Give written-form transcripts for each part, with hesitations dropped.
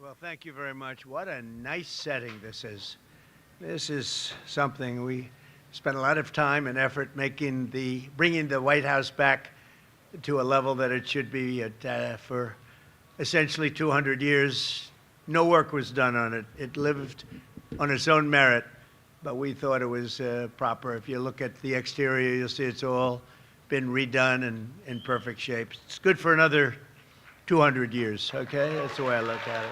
Well, thank you very much. What a nice setting this is. This is something we spent a lot of time and effort bringing the White House back to a level that it should be at. For essentially 200 years, no work was done on it. It lived on its own merit, but we thought it was proper. If you look at the exterior, you'll see it's all been redone and in perfect shape. It's good for another 200 years, okay? That's the way I look at it.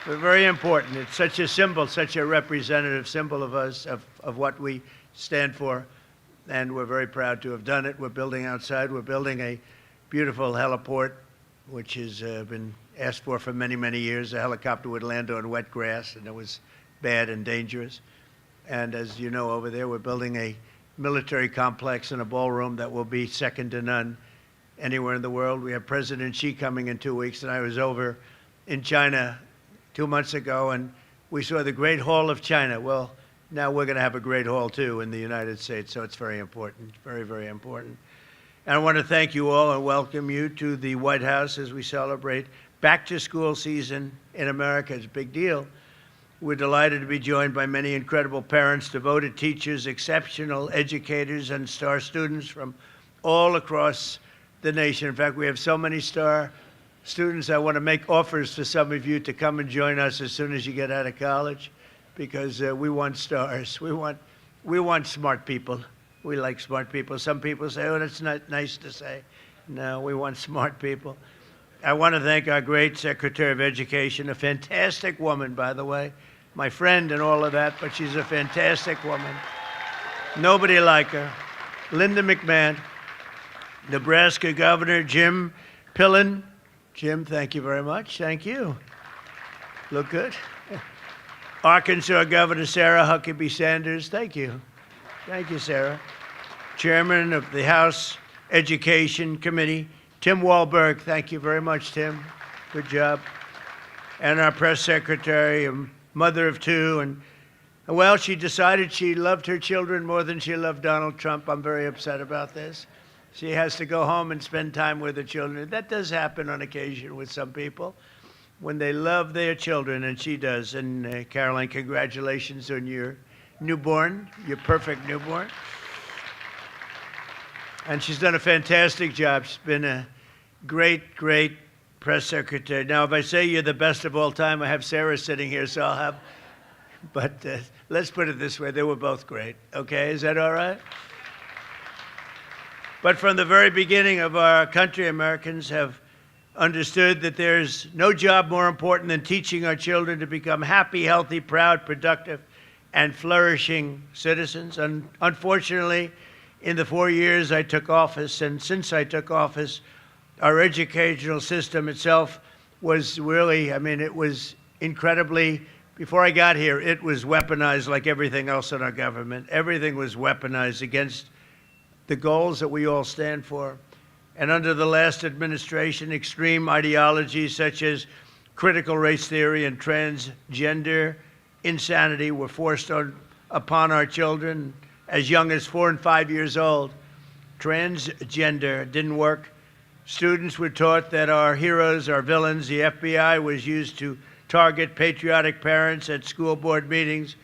But very important. It's such a symbol, such a representative symbol of us, of what we stand for, and we're very proud to have done it. We're building outside. We're building a beautiful heliport, which has been asked for many, many years. A helicopter would land on wet grass, and it was bad and dangerous. And as you know, over there, we're building a military complex and a ballroom that will be second to none anywhere in the world. We have President Xi coming in 2 weeks, and I was over in China 2 months ago, and we saw the Great Hall of China. Well, now we're going to have a Great Hall, too, in the United States, so it's very important, very, very important. And I want to thank you all and welcome you to the White House as we celebrate back-to-school season in America. It's a big deal. We're delighted to be joined by many incredible parents, devoted teachers, exceptional educators, and star students from all across the nation. In fact, we have so many star students, I want to make offers to some of you to come and join us as soon as you get out of college, because we want stars. We want smart people. We like smart people. Some people say, oh, that's not nice to say. No, we want smart people. I want to thank our great Secretary of Education, a fantastic woman, by the way, my friend and all of that, but she's a fantastic woman. Nobody like her. Linda McMahon, Nebraska Governor Jim Pillen. Jim, thank you very much. Thank you. Look good. Arkansas Governor Sarah Huckabee Sanders. Thank you. Thank you, Sarah. Chairman of the House Education Committee, Tim Walberg. Thank you very much, Tim. Good job. And our press secretary, a mother of two. And, well, she decided she loved her children more than she loved Donald Trump. I'm very upset about this. She has to go home and spend time with her children. That does happen on occasion with some people when they love their children, and she does. And Caroline, congratulations on your newborn, your perfect newborn. And she's done a fantastic job. She's been a great, great press secretary. Now, if I say you're the best of all time, I have Sarah sitting here, so I'll have, but let's put it this way, they were both great. Okay, is that all right? But from the very beginning of our country, Americans have understood that there's no job more important than teaching our children to become happy, healthy, proud, productive, and flourishing citizens. And unfortunately, in the 4 years I took office, and since I took office, our educational system itself was really, it was incredibly, before I got here, it was weaponized like everything else in our government. Everything was weaponized against the goals that we all stand for. And under the last administration, extreme ideologies such as critical race theory and transgender insanity were forced upon our children as young as 4 and 5 years old. Transgender didn't work. Students were taught that our heroes are villains. The FBI was used to target patriotic parents at school board meetings.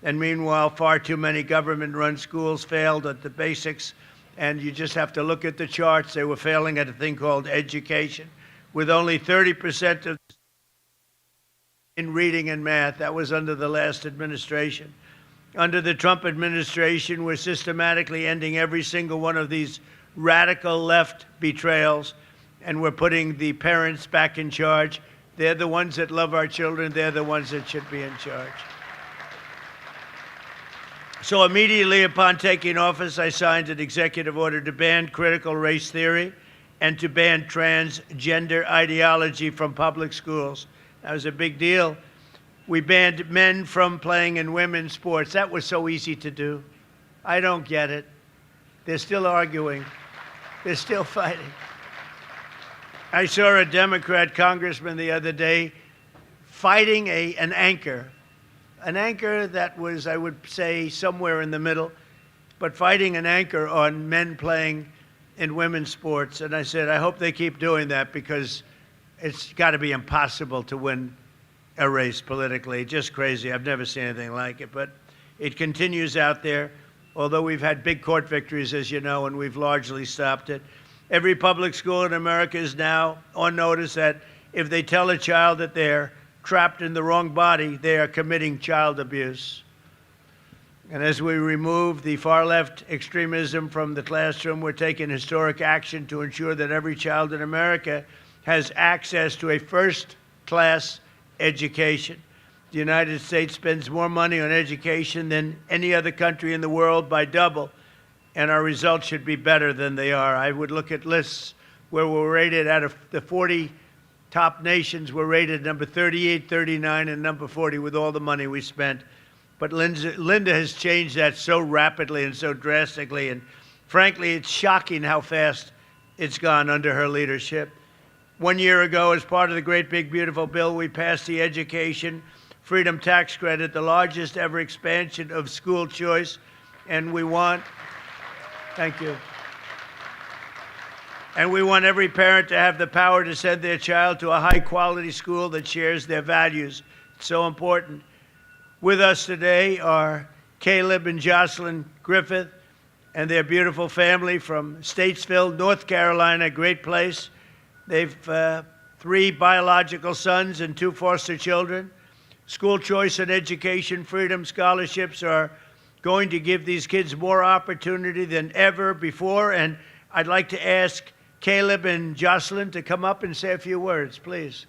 And meanwhile, far too many government-run schools failed at the basics. And you just have to look at the charts. They were failing at a thing called education, with only 30% of in reading and math. That was under the last administration. Under the Trump administration, we're systematically ending every single one of these radical left betrayals, and we're putting the parents back in charge. They're the ones that love our children. They're the ones that should be in charge. So immediately upon taking office, I signed an executive order to ban critical race theory and to ban transgender ideology from public schools. That was a big deal. We banned men from playing in women's sports. That was so easy to do. I don't get it. They're still arguing. They're still fighting. I saw a Democrat congressman the other day fighting an anchor that was, I would say, somewhere in the middle, but fighting an anchor on men playing in women's sports. And I said, I hope they keep doing that, because it's got to be impossible to win erased politically. Just crazy. I've never seen anything like it. But it continues out there, although we've had big court victories, as you know, and we've largely stopped it. Every public school in America is now on notice that if they tell a child that they're trapped in the wrong body, they are committing child abuse. And as we remove the far-left extremism from the classroom, we're taking historic action to ensure that every child in America has access to a first-class education. The United States spends more money on education than any other country in the world by double, and our results should be better than they are. I would look at lists where we're rated out of the 40 top nations, we're rated number 38, 39, and number 40 with all the money we spent. But Linda has changed that so rapidly and so drastically, and frankly, it's shocking how fast it's gone under her leadership. 1 year ago, as part of the Great Big Beautiful Bill, we passed the Education Freedom Tax Credit, the largest ever expansion of school choice, and we want, thank you, and we want every parent to have the power to send their child to a high-quality school that shares their values. It's so important. With us today are Caleb and Jocelyn Griffith and their beautiful family from Statesville, North Carolina, great place. They've 3 biological sons and 2 foster children. School choice and education freedom scholarships are going to give these kids more opportunity than ever before. And I'd like to ask Caleb and Jocelyn to come up and say a few words, please.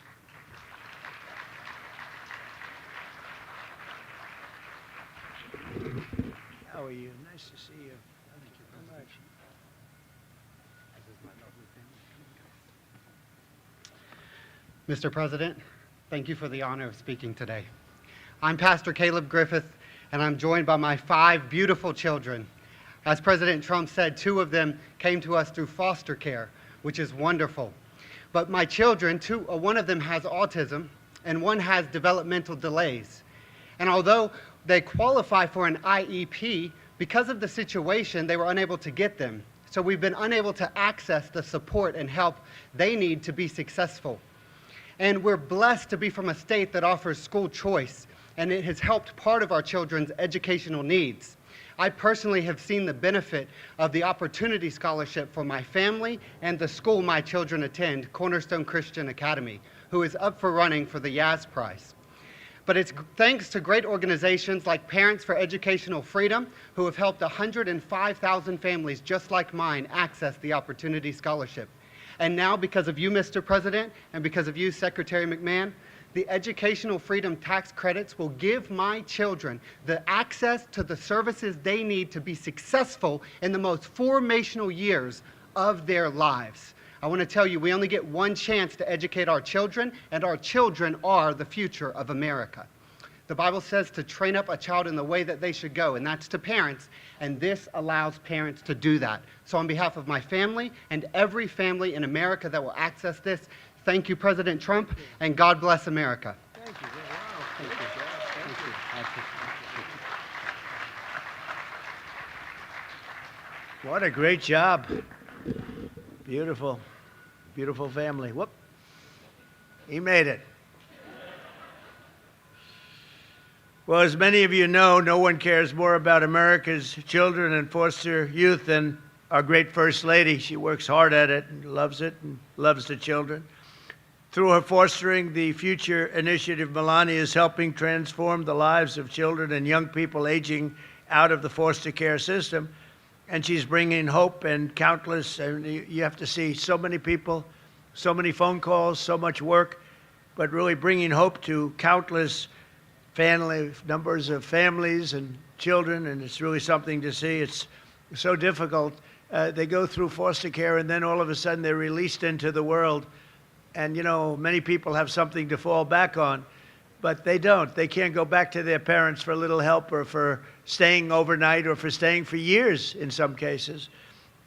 How are you? Nice to see you. Thank you very much. Mr. President, thank you for the honor of speaking today. I'm Pastor Caleb Griffith, and I'm joined by my 5 beautiful children. As President Trump said, 2 of them came to us through foster care, which is wonderful. But my children, 1 of them has autism, and 1 has developmental delays. And although they qualify for an IEP, because of the situation, they were unable to get them. So we've been unable to access the support and help they need to be successful. And we're blessed to be from a state that offers school choice, and it has helped part of our children's educational needs. I personally have seen the benefit of the Opportunity Scholarship for my family and the school my children attend, Cornerstone Christian Academy, who is up for running for the Yaz Prize. But it's thanks to great organizations like Parents for Educational Freedom, who have helped 105,000 families just like mine access the Opportunity Scholarship. And now, because of you, Mr. President, and because of you, Secretary McMahon, the Educational Freedom Tax Credits will give my children the access to the services they need to be successful in the most formational years of their lives. I want to tell you, we only get 1 chance to educate our children, and our children are the future of America. The Bible says to train up a child in the way that they should go, and that's to parents, and this allows parents to do that. So on behalf of my family and every family in America that will access this, thank you, President Trump, and God bless America. Thank you. Wow. Thank you. Thank you. What a great job. Beautiful, beautiful family. Whoop. He made it. Well, as many of you know, no one cares more about America's children and foster youth than our great First Lady. She works hard at it and loves the children. Through her Fostering the Future initiative, Melania is helping transform the lives of children and young people aging out of the foster care system. And she's bringing hope and countless, and you have to see so many people, so many phone calls, so much work, but really bringing hope to countless numbers of families and children, and it's really something to see. It's so difficult. They go through foster care, and then all of a sudden they're released into the world. And, you know, many people have something to fall back on, but they don't. They can't go back to their parents for a little help or for staying overnight or for staying for years in some cases.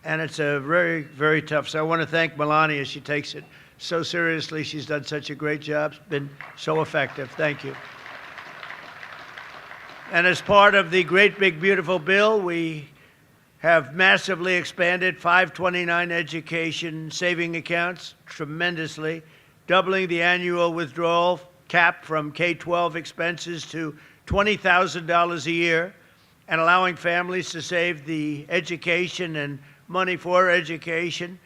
And it's a very, very tough. So I want to thank Melania. She takes it so seriously. She's done such a great job. It's been so effective. Thank you. And as part of the Great Big Beautiful Bill, we have massively expanded 529 education saving accounts tremendously, doubling the annual withdrawal cap from K-12 expenses to $20,000 a year, and allowing families to save the education and money for education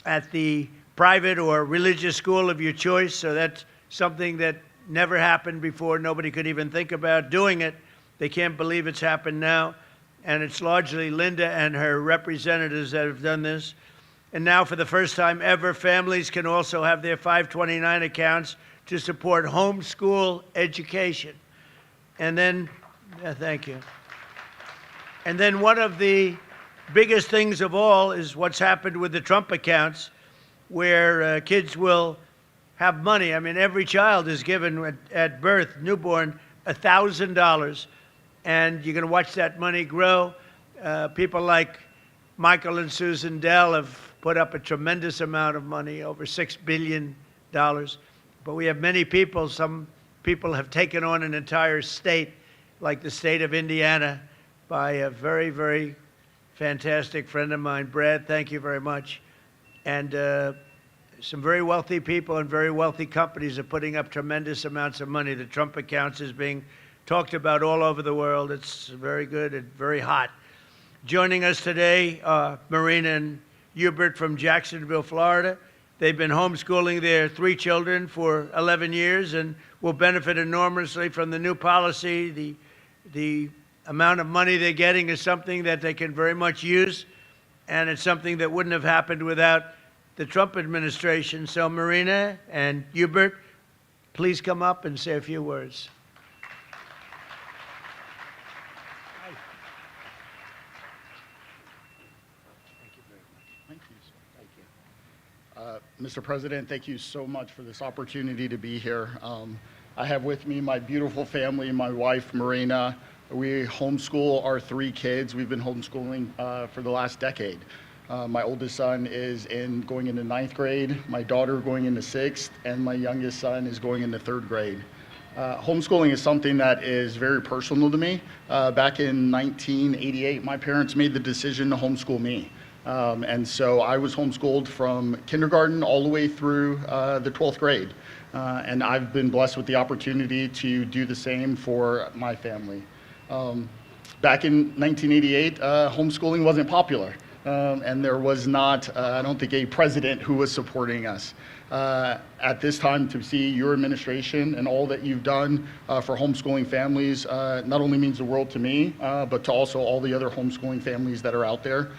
at the private or religious school of your choice. So that's something that never happened before. Nobody could even think about doing it. They can't believe it's happened now. And it's largely Linda and her representatives that have done this. And now, for the first time ever, families can also have their 529 accounts to support homeschool education. And then, thank you. And then one of the biggest things of all is what's happened with the Trump accounts, where kids will have money. I mean, every child is given at birth, newborn, $1,000. And you're going to watch that money grow. People like Michael and Susan Dell have put up a tremendous amount of money, over $6 billion. But we have many people. Some people have taken on an entire state, like the state of Indiana, by a very, very fantastic friend of mine, Brad. Thank you very much. And some very wealthy people and very wealthy companies are putting up tremendous amounts of money. The Trump accounts is being talked about all over the world. It's very good and very hot. Joining us today, Marina and Hubert from Jacksonville, Florida. They've been homeschooling their 3 children for 11 years and will benefit enormously from the new policy. The amount of money they're getting is something that they can very much use, and it's something that wouldn't have happened without the Trump administration. So Marina and Hubert, please come up and say a few words. Mr. President, thank you so much for this opportunity to be here. I have with me my beautiful family, my wife, Marina. We homeschool our 3 kids. We've been homeschooling for the last decade. My oldest son is going into 9th grade, my daughter going into 6th, and my youngest son is going into 3rd grade. Homeschooling is something that is very personal to me. Back in 1988, my parents made the decision to homeschool me. And so I was homeschooled from kindergarten all the way through the 12th grade. And I've been blessed with the opportunity to do the same for my family. Back in 1988, homeschooling wasn't popular. And there was not, I don't think, a president who was supporting us. At this time, to see your administration and all that you've done for homeschooling families not only means the world to me, but to also all the other homeschooling families that are out there.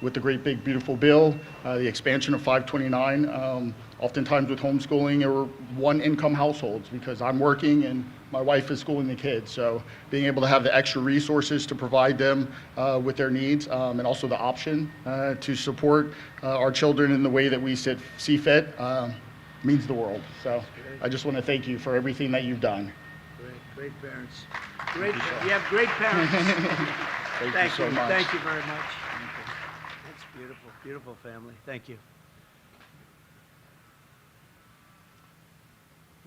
With the great big beautiful bill, the expansion of 529, oftentimes with homeschooling there were 1 income households because I'm working and my wife is schooling the kids. So being able to have the extra resources to provide them with their needs and also the option to support our children in the way that we see fit means the world. So I just want to thank you for everything that you've done. Great parents. You have great parents. Thank you so much. Thank you very much. That's beautiful, beautiful family. Thank you.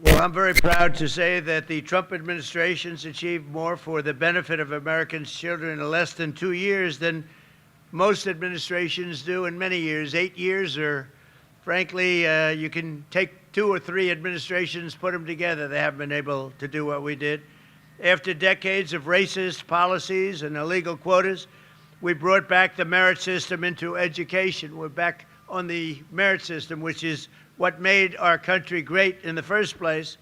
Well, I'm very proud to say that the Trump administration's achieved more for the benefit of Americans' children in less than 2 years than most administrations do in many years. 8 years, or frankly, you can take 2 or 3 administrations, put them together. They haven't been able to do what we did. After decades of racist policies and illegal quotas, we brought back the merit system into education. We're back on the merit system, which is what made our country great in the first place,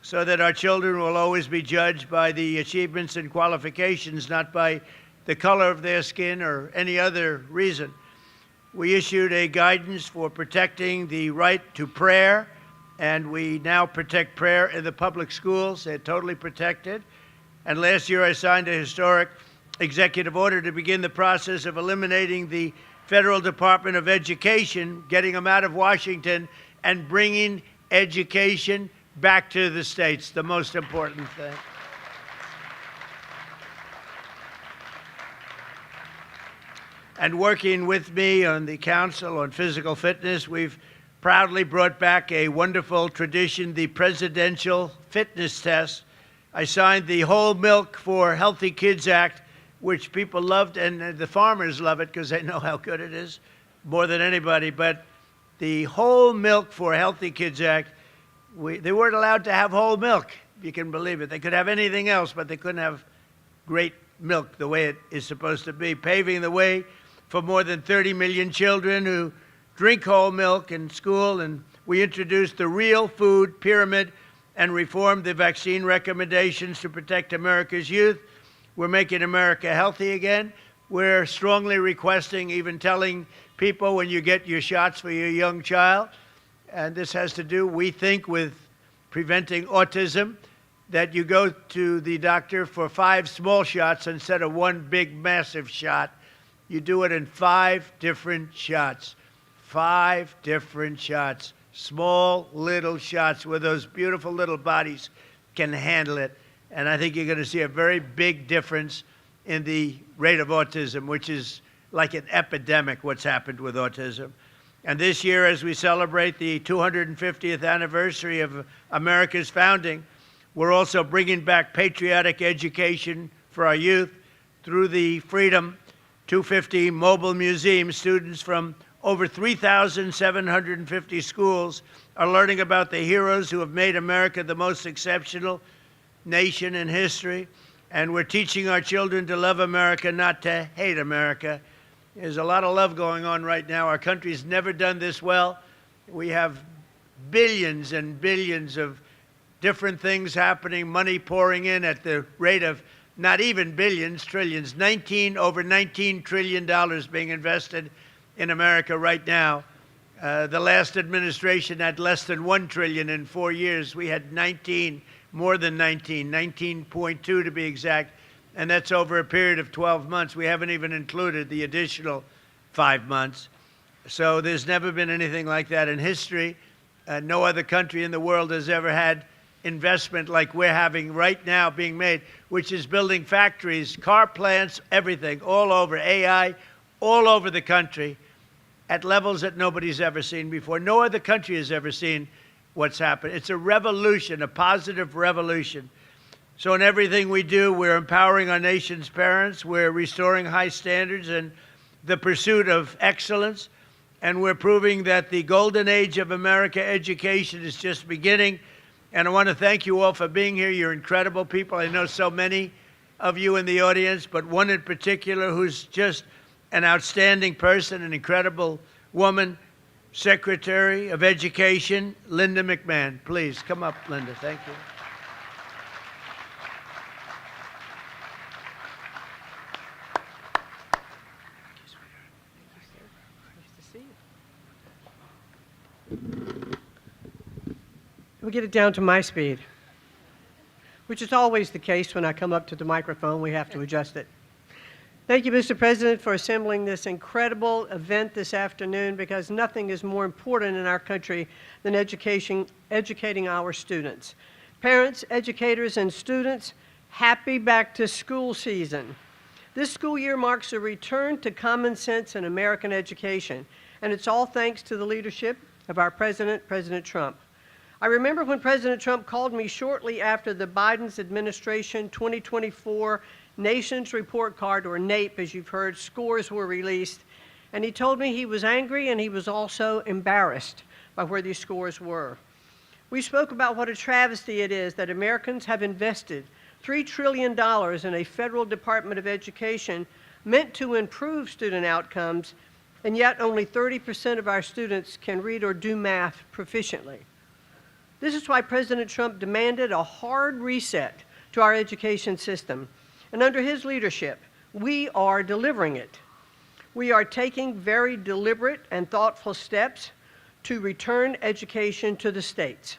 so that our children will always be judged by the achievements and qualifications, not by the color of their skin or any other reason. We issued a guidance for protecting the right to prayer, and we now protect prayer in the public schools. They're totally protected. And last year I signed a historic executive order to begin the process of eliminating the Federal Department of Education, getting them out of Washington, and bringing education back to the states, the most important thing. And working with me on the Council on Physical Fitness, we've proudly brought back a wonderful tradition, the Presidential Fitness Test. I signed the Whole Milk for Healthy Kids Act, which people loved, and the farmers love it because they know how good it is, more than anybody. But the Whole Milk for Healthy Kids Act They weren't allowed to have whole milk, if you can believe it. They could have anything else, but they couldn't have great milk the way it is supposed to be, paving the way for more than 30 million children who drink whole milk in school. And we introduced the real food pyramid and reformed the vaccine recommendations to protect America's youth. We're making America healthy again. We're strongly requesting, even telling people when you get your shots for your young child, and this has to do, we think, with preventing autism, that you go to the doctor for 5 small shots instead of 1 big, massive shot. You do it in 5 different shots. 5 different shots. Small, little shots where those beautiful little bodies can handle it. And I think you're going to see a very big difference in the rate of autism, which is like an epidemic, what's happened with autism. And this year, as we celebrate the 250th anniversary of America's founding, we're also bringing back patriotic education for our youth through the Freedom 250 Mobile Museum. Students from over 3,750 schools are learning about the heroes who have made America the most exceptional nation in history. And we're teaching our children to love America, not to hate America. There's a lot of love going on right now. Our country's never done this well. We have billions and billions of different things happening, money pouring in at the rate of not even billions, trillions, over $19 trillion being invested in America right now. The last administration had less than $1 trillion in 4 years. We had 19, more than 19, 19.2 to be exact, and that's over a period of 12 months. We haven't even included the additional 5 months. So there's never been anything like that in history. No other country in the world has ever had investment like we're having right now being made, which is building factories, car plants, everything, all over, AI, all over the country at levels that nobody's ever seen before. No other country has ever seen what's happened. It's a revolution, a positive revolution. So in everything we do, we're empowering our nation's parents, we're restoring high standards and the pursuit of excellence, and we're proving that the golden age of America education is just beginning. And I want to thank you all for being here. You're incredible people. I know so many of you in the audience, but one in particular who's just an outstanding person, an incredible woman, Secretary of Education, Linda McMahon. Please come up, Linda. Thank you. We get it down to my speed, which is always the case when I come up to the microphone. We have to adjust it. Thank you, Mr. President, for assembling this incredible event this afternoon, because nothing is more important in our country than educating our students. Parents, educators, and students, happy back to school season. This school year marks a return to common sense in American education, and it's all thanks to the leadership of our President, President Trump. I remember when President Trump called me shortly after the Biden's administration 2024 Nations Report Card, or NAEP, as you've heard, scores were released, and he told me he was angry and he was also embarrassed by where these scores were. We spoke about what a travesty it is that Americans have invested $3 trillion in a federal Department of Education meant to improve student outcomes, and yet only 30% of our students can read or do math proficiently. This is why President Trump demanded a hard reset to our education system. And under his leadership, we are delivering it. We are taking very deliberate and thoughtful steps to return education to the states.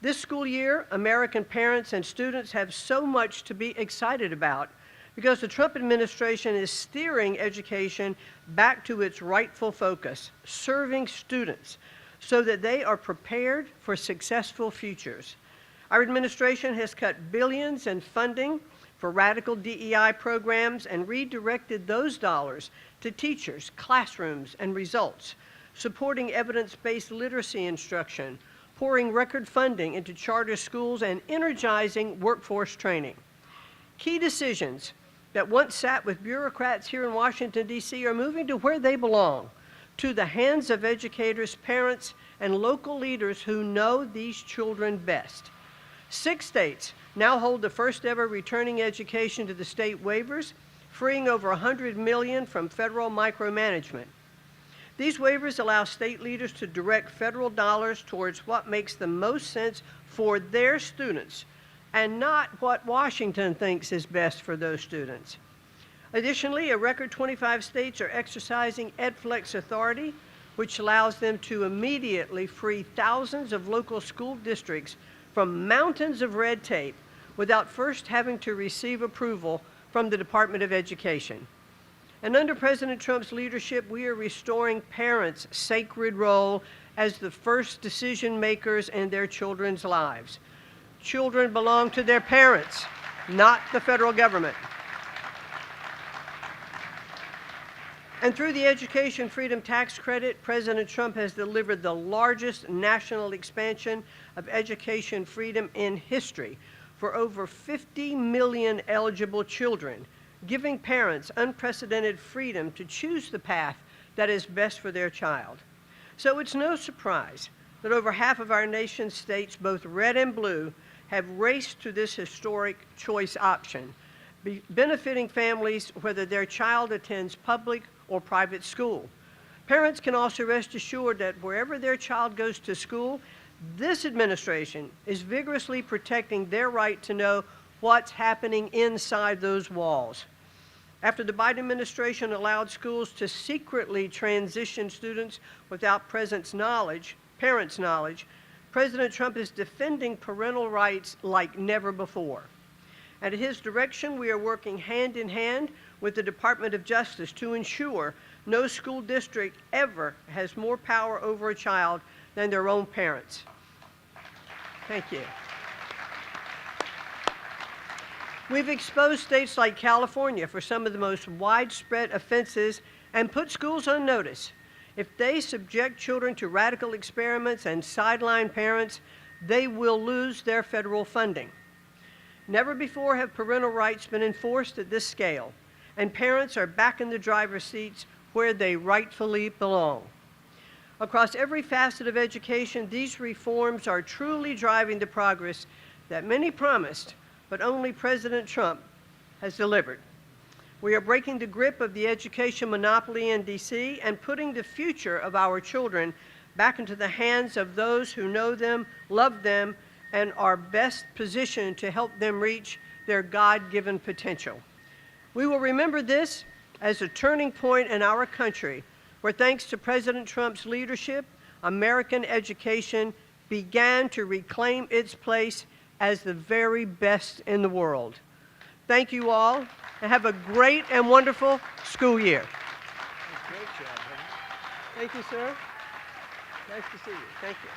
This school year, American parents and students have so much to be excited about because the Trump administration is steering education back to its rightful focus, serving students, so that they are prepared for successful futures. Our administration has cut billions in funding for radical DEI programs and redirected those dollars to teachers, classrooms, and results, supporting evidence-based literacy instruction, pouring record funding into charter schools, and energizing workforce training. Key decisions that once sat with bureaucrats here in Washington, D.C. are moving to where they belong, to the hands of educators, parents, and local leaders who know these children best. 6 states now hold the first ever returning education to the state waivers, freeing over $100 million from federal micromanagement. These waivers allow state leaders to direct federal dollars towards what makes the most sense for their students and not what Washington thinks is best for those students. Additionally, a record 25 states are exercising EdFlex authority, which allows them to immediately free thousands of local school districts from mountains of red tape without first having to receive approval from the Department of Education. And under President Trump's leadership, we are restoring parents' sacred role as the first decision makers in their children's lives. Children belong to their parents, not the federal government. And through the Education Freedom Tax Credit, President Trump has delivered the largest national expansion of education freedom in history for over 50 million eligible children, giving parents unprecedented freedom to choose the path that is best for their child. So it's no surprise that over half of our nation's states, both red and blue, have raced to this historic choice option, benefiting families whether their child attends public or private school. Parents can also rest assured that wherever their child goes to school, this administration is vigorously protecting their right to know what's happening inside those walls. After the Biden administration allowed schools to secretly transition students without parents' knowledge, President Trump is defending parental rights like never before. At his direction, we are working hand in hand with the Department of Justice to ensure no school district ever has more power over a child than their own parents. Thank you. We've exposed states like California for some of the most widespread offenses and put schools on notice. If they subject children to radical experiments and sideline parents, they will lose their federal funding. Never before have parental rights been enforced at this scale, and parents are back in the driver's seats where they rightfully belong. Across every facet of education, these reforms are truly driving the progress that many promised, but only President Trump has delivered. We are breaking the grip of the education monopoly in D.C. and putting the future of our children back into the hands of those who know them, love them, and are best positioned to help them reach their God-given potential. We will remember this as a turning point in our country where, thanks to President Trump's leadership, American education began to reclaim its place as the very best in the world. Thank you all, and have a great and wonderful school year. Great job, honey. Thank you, sir. Nice to see you. Thank you.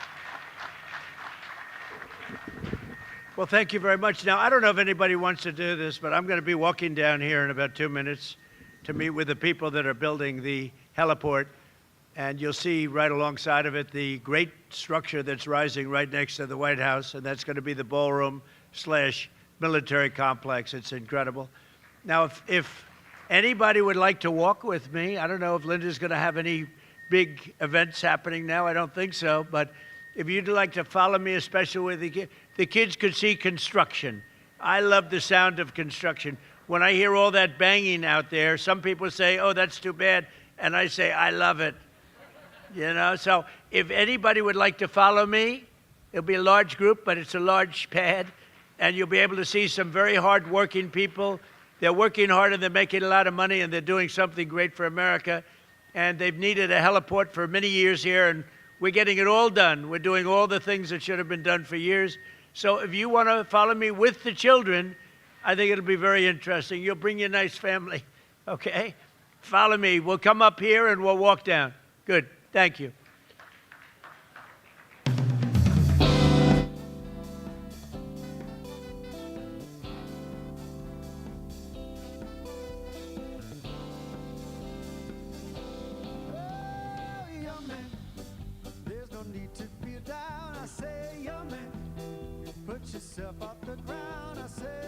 Well, thank you very much. Now, I don't know if anybody wants to do this, but I'm going to be walking down here in about 2 minutes to meet with the people that are building the heliport. And you'll see right alongside of it the great structure that's rising right next to the White House, and that's going to be the ballroom/military complex. It's incredible. Now, if anybody would like to walk with me, I don't know if Linda's going to have any big events happening now. I don't think so. But if you'd like to follow me, especially with the kids could see construction. I love the sound of construction. When I hear all that banging out there, some people say, oh, that's too bad. And I say, I love it. You know, so if anybody would like to follow me, it'll be a large group, but it's a large pad, and you'll be able to see some very hard-working people. They're working hard, and they're making a lot of money, and they're doing something great for America. And they've needed a heliport for many years here, and we're getting it all done. We're doing all the things that should have been done for years. So if you want to follow me with the children, I think it'll be very interesting. You'll bring your nice family, okay? Follow me. We'll come up here, and we'll walk down. Good. Thank you. Yourself off the ground, I say